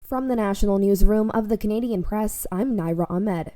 From the National Newsroom of the Canadian Press, I'm Naira Ahmed.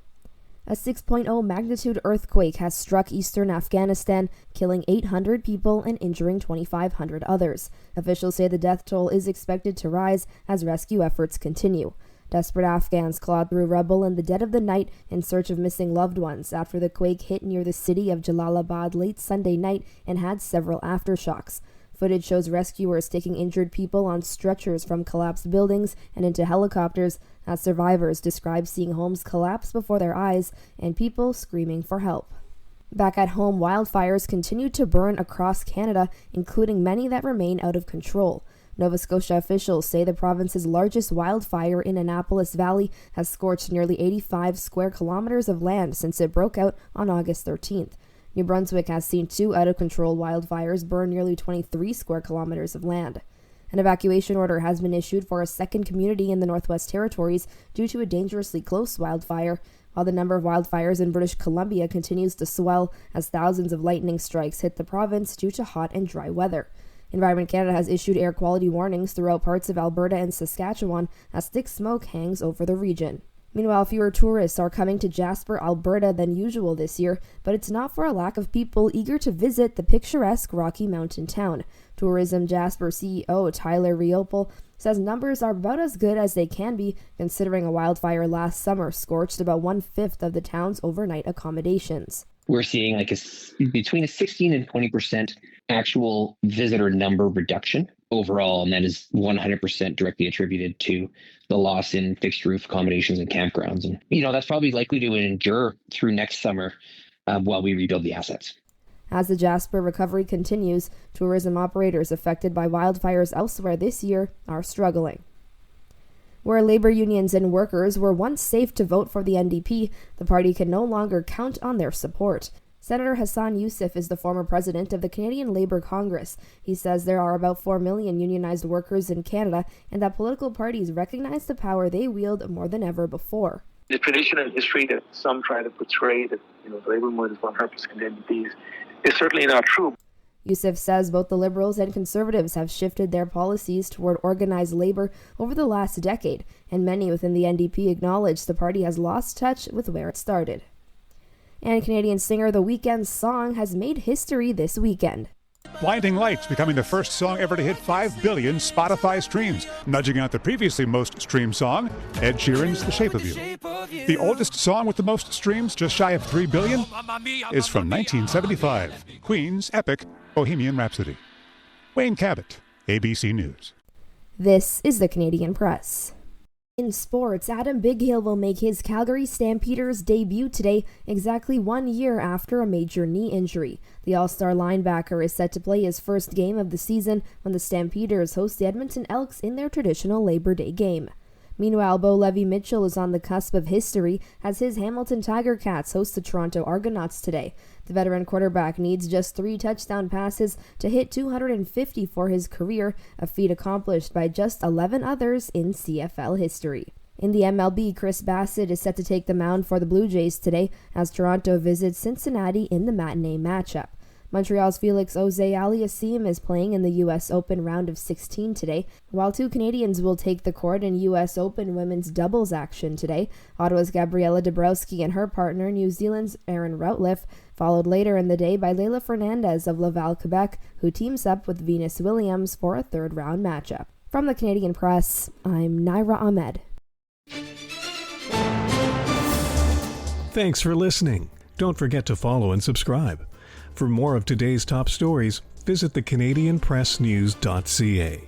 A 6.0 magnitude earthquake has struck eastern Afghanistan, killing 800 people and injuring 2,500 others. Officials say the death toll is expected to rise as rescue efforts continue. Desperate Afghans clawed through rubble in the dead of the night in search of missing loved ones after the quake hit near the city of Jalalabad late Sunday night and had several aftershocks. Footage shows rescuers taking injured people on stretchers from collapsed buildings and into helicopters as survivors describe seeing homes collapse before their eyes and people screaming for help. Back at home, wildfires continue to burn across Canada, including many that remain out of control. Nova Scotia officials say the province's largest wildfire in Annapolis Valley has scorched nearly 85 square kilometers of land since it broke out on August 13th. New Brunswick has seen 2 out-of-control wildfires burn nearly 23 square kilometers of land. An evacuation order has been issued for a second community in the Northwest Territories due to a dangerously close wildfire, while the number of wildfires in British Columbia continues to swell as thousands of lightning strikes hit the province due to hot and dry weather. Environment Canada has issued air quality warnings throughout parts of Alberta and Saskatchewan as thick smoke hangs over the region. Meanwhile, fewer tourists are coming to Jasper, Alberta than usual this year, but it's not for a lack of people eager to visit the picturesque Rocky Mountain town. Tourism Jasper CEO Tyler Riopel says numbers are about as good as they can be, considering a wildfire last summer scorched about 1/5 of the town's overnight accommodations. We're seeing between a 16 and 20% actual visitor number reduction overall, and that is 100% directly attributed to the loss in fixed roof accommodations and campgrounds. And, that's probably likely to endure through next summer while we rebuild the assets. As the Jasper recovery continues, tourism operators affected by wildfires elsewhere this year are struggling. Where labor unions and workers were once safe to vote for the NDP, the party can no longer count on their support. Senator Hassan Yousef is the former president of the Canadian Labour Congress. He says there are about 4 million unionized workers in Canada and that political parties recognize the power they wield more than ever before. The traditional history that some try to portray that the Labour movement is 100% NDPs is certainly not true. Yousef says both the Liberals and Conservatives have shifted their policies toward organized labor over the last decade, and many within the NDP acknowledge the party has lost touch with where it started. And Canadian singer The Weeknd's song has made history this weekend. Blinding Lights becoming the first song ever to hit 5 billion Spotify streams, nudging out the previously most streamed song, Ed Sheeran's The Shape of You. The oldest song with the most streams, just shy of 3 billion, is from 1975, Queen's epic Bohemian Rhapsody. Wayne Cabot, ABC News. This is the Canadian Press. In sports, Adam Bighill will make his Calgary Stampeders debut today, exactly 1 year after a major knee injury. The All-Star linebacker is set to play his first game of the season when the Stampeders host the Edmonton Elks in their traditional Labor Day game. Meanwhile, Bo Levi-Mitchell is on the cusp of history as his Hamilton Tiger Cats host the Toronto Argonauts today. The veteran quarterback needs just 3 touchdown passes to hit 250 for his career, a feat accomplished by just 11 others in CFL history. In the MLB, Chris Bassett is set to take the mound for the Blue Jays today as Toronto visits Cincinnati in the matinee matchup. Montreal's Felix Auger-Aliassime is playing in the U.S. Open round of 16 today, while 2 Canadians will take the court in U.S. Open women's doubles action today. Ottawa's Gabriela Dabrowski and her partner, New Zealand's Erin Routliffe, followed later in the day by Leila Fernandez of Laval, Quebec, who teams up with Venus Williams for a third-round matchup. From the Canadian Press, I'm Naira Ahmed. Thanks for listening. Don't forget to follow and subscribe. For more of today's top stories, visit thecanadianpressnews.ca.